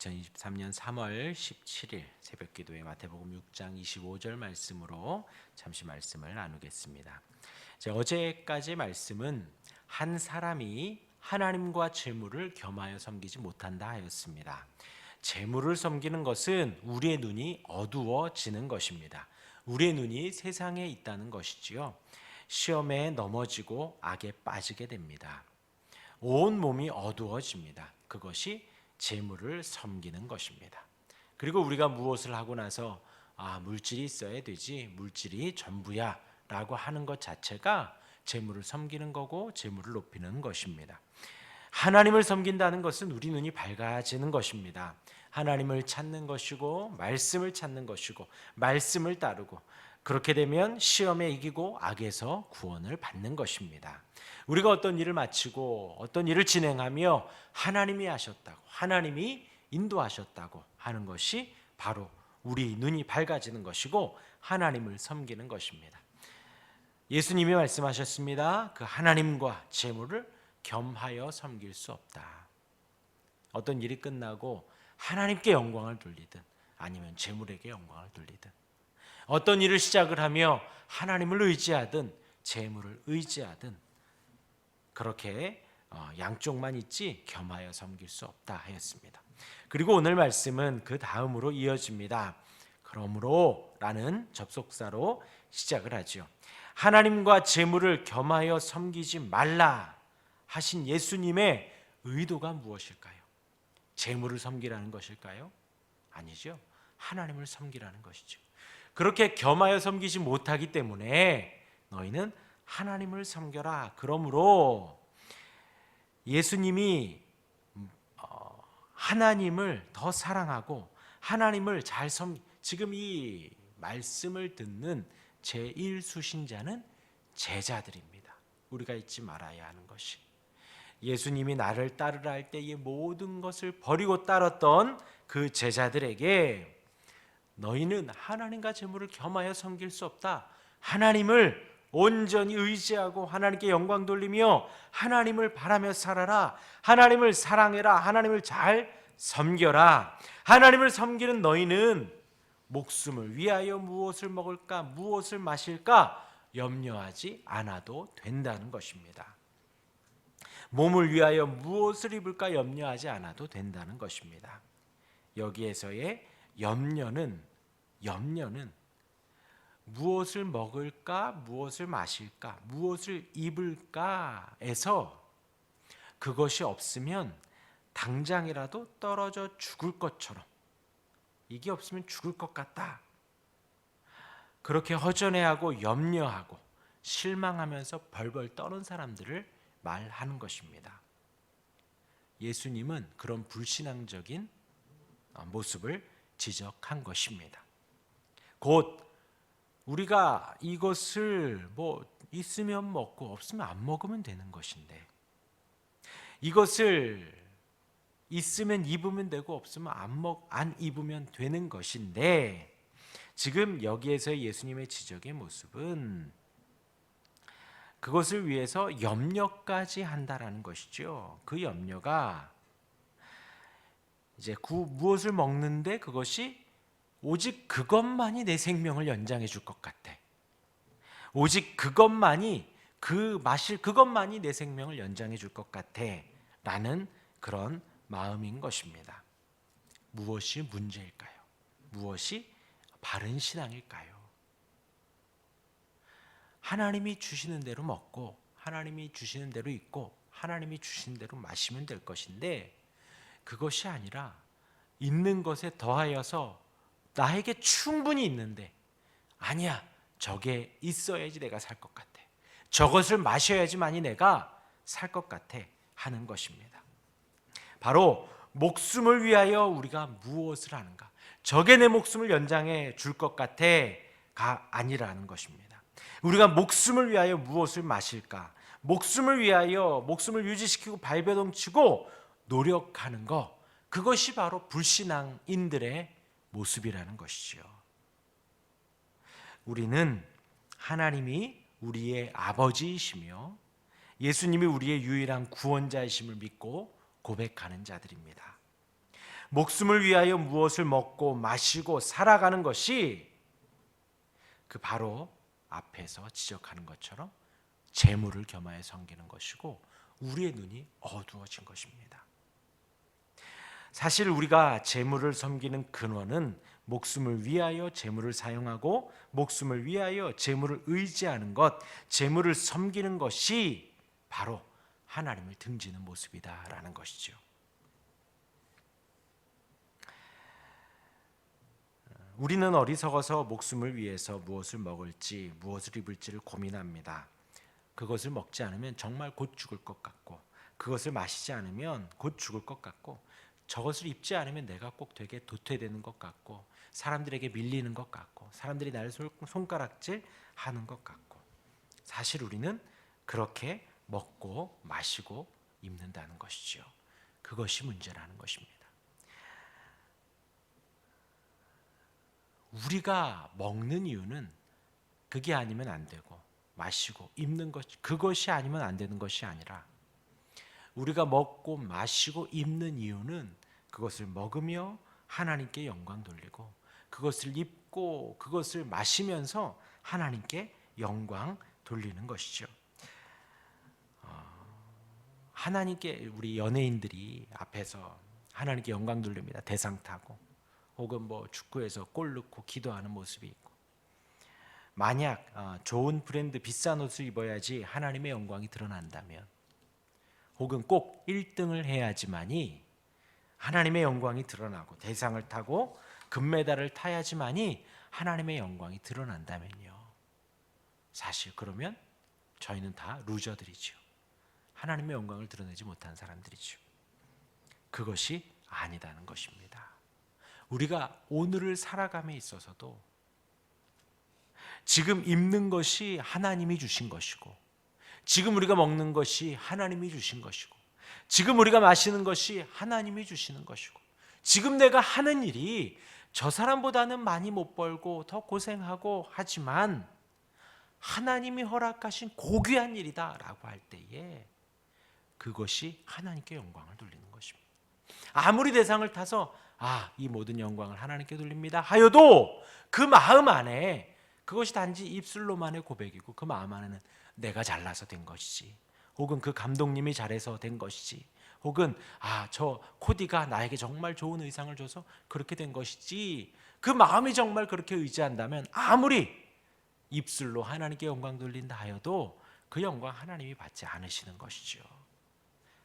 2023년 3월 17일 새벽기도회 마태복음 6장 25절 말씀으로 잠시 말씀을 나누겠습니다. 어제까지 말씀은 한 사람이 하나님과 재물을 겸하여 섬기지 못한다 하였습니다. 재물을 섬기는 것은 우리의 눈이 어두워지는 것입니다. 우리의 눈이 세상에 있다는 것이지요. 시험에 넘어지고 악에 빠지게 됩니다. 온 몸이 어두워집니다. 그것이 재물을 섬기는 것입니다. 그리고 우리가 무엇을 하고 나서 물질이 있어야 되지, 물질이 전부야 라고 하는 것 자체가 재물을 섬기는 거고 재물을 높이는 것입니다. 하나님을 섬긴다는 것은 우리 눈이 밝아지는 것입니다. 하나님을 찾는 것이고 말씀을 찾는 것이고 말씀을 따르고, 그렇게 되면 시험에 이기고 악에서 구원을 받는 것입니다. 우리가 어떤 일을 마치고 어떤 일을 진행하며 하나님이 하셨다고, 하나님이 인도하셨다고 하는 것이 바로 우리 눈이 밝아지는 것이고 하나님을 섬기는 것입니다. 예수님이 말씀하셨습니다. 그 하나님과 재물을 겸하여 섬길 수 없다. 어떤 일이 끝나고 하나님께 영광을 돌리든 아니면 재물에게 영광을 돌리든, 어떤 일을 시작을 하며 하나님을 의지하든 재물을 의지하든 그렇게 양쪽만 있지 겸하여 섬길 수 없다 하였습니다. 그리고 오늘 말씀은 그 다음으로 이어집니다. 그러므로 라는 접속사로 시작을 하죠. 하나님과 재물을 겸하여 섬기지 말라 하신 예수님의 의도가 무엇일까요? 재물을 섬기라는 것일까요? 아니죠. 하나님을 섬기라는 것이죠. 그렇게 겸하여 섬기지 못하기 때문에 너희는 하나님을 섬겨라. 그러므로 예수님이 하나님을 더 사랑하고 하나님을 잘 지금 이 말씀을 듣는 제1수신자는 제자들입니다. 우리가 잊지 말아야 하는 것이, 예수님이 나를 따르라 할 때 이 모든 것을 버리고 따랐던 그 제자들에게 너희는 하나님과 재물을 겸하여 섬길 수 없다. 하나님을 온전히 의지하고 하나님께 영광 돌리며 하나님을 바라며 살아라. 하나님을 사랑해라. 하나님을 잘 섬겨라. 하나님을 섬기는 너희는 목숨을 위하여 무엇을 먹을까, 무엇을 마실까 염려하지 않아도 된다는 것입니다. 몸을 위하여 무엇을 입을까 염려하지 않아도 된다는 것입니다. 여기에서의 염려는 무엇을 먹을까, 무엇을 마실까, 무엇을 입을까에서 그것이 없으면 당장이라도 떨어져 죽을 것처럼, 이게 없으면 죽을 것 같다, 그렇게 허전해하고 염려하고 실망하면서 벌벌 떠는 사람들을 말하는 것입니다. 예수님은 그런 불신앙적인 모습을 지적한 것입니다. 곧 우리가 이것을 있으면 먹고 없으면 안 먹으면 되는 것인데, 이것을 있으면 입으면 되고 없으면 안 입으면 되는 것인데, 지금 여기에서 예수님의 지적의 모습은 그것을 위해서 염려까지 한다라는 것이죠. 그 염려가 이제 무엇을 먹는데 그것이 오직 그것만이 내 생명을 연장해 줄 것 같아. 오직 그것만이, 마실 그것만이 내 생명을 연장해 줄 것 같아 라는 그런 마음인 것입니다. 무엇이 문제일까요? 무엇이 바른 신앙일까요? 하나님이 주시는 대로 먹고 하나님이 주시는 대로 입고 하나님이 주시는 대로 마시면 될 것인데, 그것이 아니라 있는 것에 더하여서 나에게 충분히 있는데, 아니야, 저게 있어야지 내가 살 것 같아, 저것을 마셔야지만이 내가 살 것 같아 하는 것입니다. 바로 목숨을 위하여 우리가 무엇을 하는가, 저게 내 목숨을 연장해 줄 것 같아가 아니라는 것입니다. 우리가 목숨을 위하여 무엇을 마실까, 목숨을 위하여 목숨을 유지시키고 발버둥치고 노력하는 것, 그것이 바로 불신앙인들의 모습이라는 것이죠. 우리는 하나님이 우리의 아버지이시며 예수님이 우리의 유일한 구원자이심을 믿고 고백하는 자들입니다. 목숨을 위하여 무엇을 먹고 마시고 살아가는 것이 그 바로 앞에서 지적하는 것처럼 재물을 겸하여 섬기는 것이고 우리의 눈이 어두워진 것입니다. 사실 우리가 재물을 섬기는 근원은 목숨을 위하여 재물을 사용하고 목숨을 위하여 재물을 의지하는 것, 재물을 섬기는 것이 바로 하나님을 등지는 모습이다라는 것이죠. 우리는 어리석어서 목숨을 위해서 무엇을 먹을지 무엇을 입을지를 고민합니다. 그것을 먹지 않으면 정말 곧 죽을 것 같고 그것을 마시지 않으면 곧 죽을 것 같고 저것을 입지 않으면 내가 꼭 되게 도태되는 것 같고 사람들에게 밀리는 것 같고 사람들이 나를 손가락질 하는 것 같고 사실 우리는 그렇게 먹고 마시고 입는다는 것이죠. 그것이 문제라는 것입니다. 우리가 먹는 이유는 그게 아니면 안 되고 마시고 입는 것 그것이 아니면 안 되는 것이 아니라 우리가 먹고 마시고 입는 이유는 그것을 먹으며 하나님께 영광 돌리고 그것을 입고 그것을 마시면서 하나님께 영광 돌리는 것이죠. 하나님께 우리 연예인들이 앞에서 하나님께 영광 돌립니다. 대상 타고 혹은 뭐 축구에서 골 넣고 기도하는 모습이 있고 만약 좋은 브랜드 비싼 옷을 입어야지 하나님의 영광이 드러난다면 혹은 꼭 1등을 해야지만이 하나님의 영광이 드러나고 대상을 타고 금메달을 타야지만이 하나님의 영광이 드러난다면요. 사실 그러면 저희는 다 루저들이죠. 하나님의 영광을 드러내지 못한 사람들이죠. 그것이 아니다는 것입니다. 우리가 오늘을 살아감에 있어서도 지금 입는 것이 하나님이 주신 것이고 지금 우리가 먹는 것이 하나님이 주신 것이고 지금 우리가 마시는 것이 하나님이 주시는 것이고 지금 내가 하는 일이 저 사람보다는 많이 못 벌고 더 고생하고 하지만 하나님이 허락하신 고귀한 일이다라고 할 때에 그것이 하나님께 영광을 돌리는 것입니다. 아무리 대상을 타서 이 모든 영광을 하나님께 돌립니다 하여도 그 마음 안에 그것이 단지 입술로만의 고백이고 그 마음 안에는 내가 잘나서 된 것이지 혹은 그 감독님이 잘해서 된 것이지 혹은 저 코디가 나에게 정말 좋은 의상을 줘서 그렇게 된 것이지 그 마음이 정말 그렇게 의지한다면 아무리 입술로 하나님께 영광 돌린다 하여도 그 영광 하나님이 받지 않으시는 것이죠.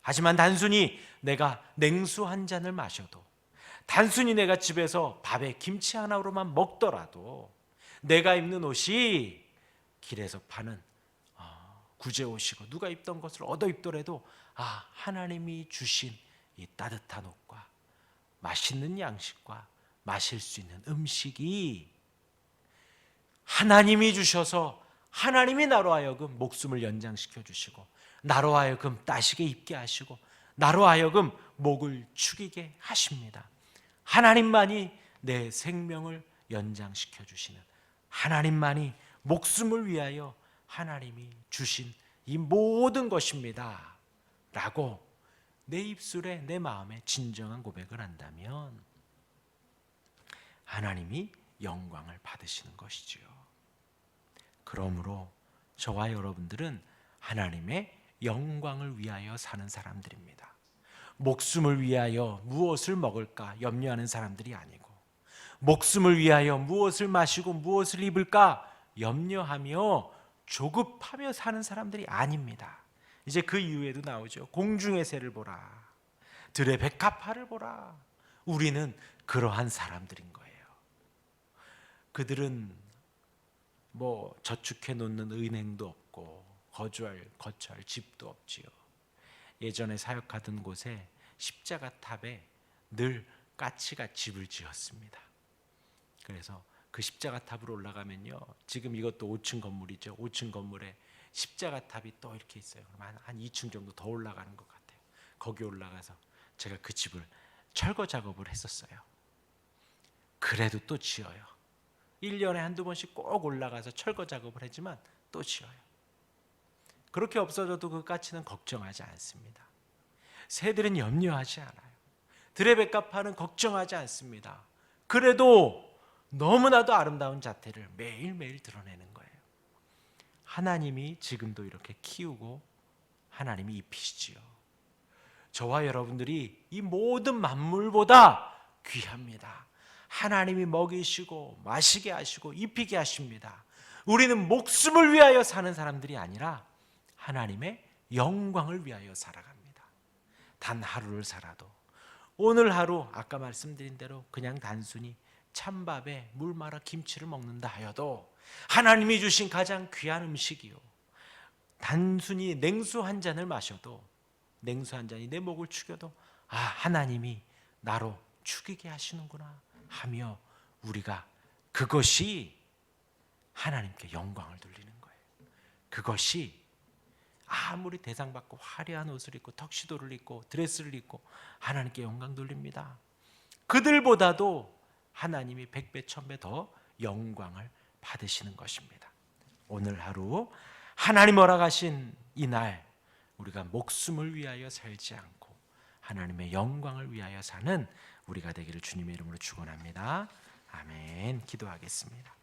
하지만 단순히 내가 냉수 한 잔을 마셔도 단순히 내가 집에서 밥에 김치 하나로만 먹더라도 내가 입는 옷이 길에서 파는 구제옷이고 누가 입던 것을 얻어 입더라도 하나님이 주신 이 따뜻한 옷과 맛있는 양식과 마실 수 있는 음식이 하나님이 주셔서 하나님이 나로 하여금 목숨을 연장시켜 주시고 나로 하여금 따시게 입게 하시고 나로 하여금 목을 축이게 하십니다. 하나님만이 내 생명을 연장시켜 주시는 하나님만이 목숨을 위하여 하나님이 주신 이 모든 것입니다 라고 내 입술에 내 마음에 진정한 고백을 한다면 하나님이 영광을 받으시는 것이지요. 그러므로 저와 여러분들은 하나님의 영광을 위하여 사는 사람들입니다. 목숨을 위하여 무엇을 먹을까 염려하는 사람들이 아니고 목숨을 위하여 무엇을 마시고 무엇을 입을까 염려하며 조급하며 사는 사람들이 아닙니다. 이제 그 이후에도 나오죠. 공중의 새를 보라, 들의 백합화를 보라. 우리는 그러한 사람들인 거예요. 그들은 저축해 놓는 은행도 없고 거처할 집도 없지요. 예전에 사역하던 곳에 십자가 탑에 늘 까치가 집을 지었습니다. 그래서 그 십자가 탑으로 올라가면요, 지금 이것도 5층 건물이죠. 5층 건물에 십자가 탑이 또 이렇게 있어요. 그럼 한 2층 정도 더 올라가는 것 같아요. 거기 올라가서 제가 그 집을 철거 작업을 했었어요. 그래도 또 지어요. 1년에 한두 번씩 꼭 올라가서 철거 작업을 하지만 또 지어요. 그렇게 없어져도 그 까치는 걱정하지 않습니다. 새들은 염려하지 않아요. 드레베카파는 걱정하지 않습니다. 그래도 너무나도 아름다운 자태를 매일매일 드러내는 거예요. 하나님이 지금도 이렇게 키우고 하나님이 입히시지요. 저와 여러분들이 이 모든 만물보다 귀합니다. 하나님이 먹이시고 마시게 하시고 입히게 하십니다. 우리는 목숨을 위하여 사는 사람들이 아니라 하나님의 영광을 위하여 살아갑니다. 단 하루를 살아도 오늘 하루 아까 말씀드린 대로 그냥 단순히 찬밥에 물 말아 김치를 먹는다 하여도 하나님이 주신 가장 귀한 음식이요, 단순히 냉수 한 잔을 마셔도 냉수 한 잔이 내 목을 축여도 하나님이 나로 죽이게 하시는구나 하며 우리가 그것이 하나님께 영광을 돌리는 거예요. 그것이 아무리 대상받고 화려한 옷을 입고 턱시도를 입고 드레스를 입고 하나님께 영광 돌립니다. 그들보다도 하나님이 100배 1000배 더 영광을 받으시는 것입니다. 오늘 하루 하나님 허락하신 이 날 우리가 목숨을 위하여 살지 않고 하나님의 영광을 위하여 사는 우리가 되기를 주님의 이름으로 축원합니다. 아멘. 기도하겠습니다.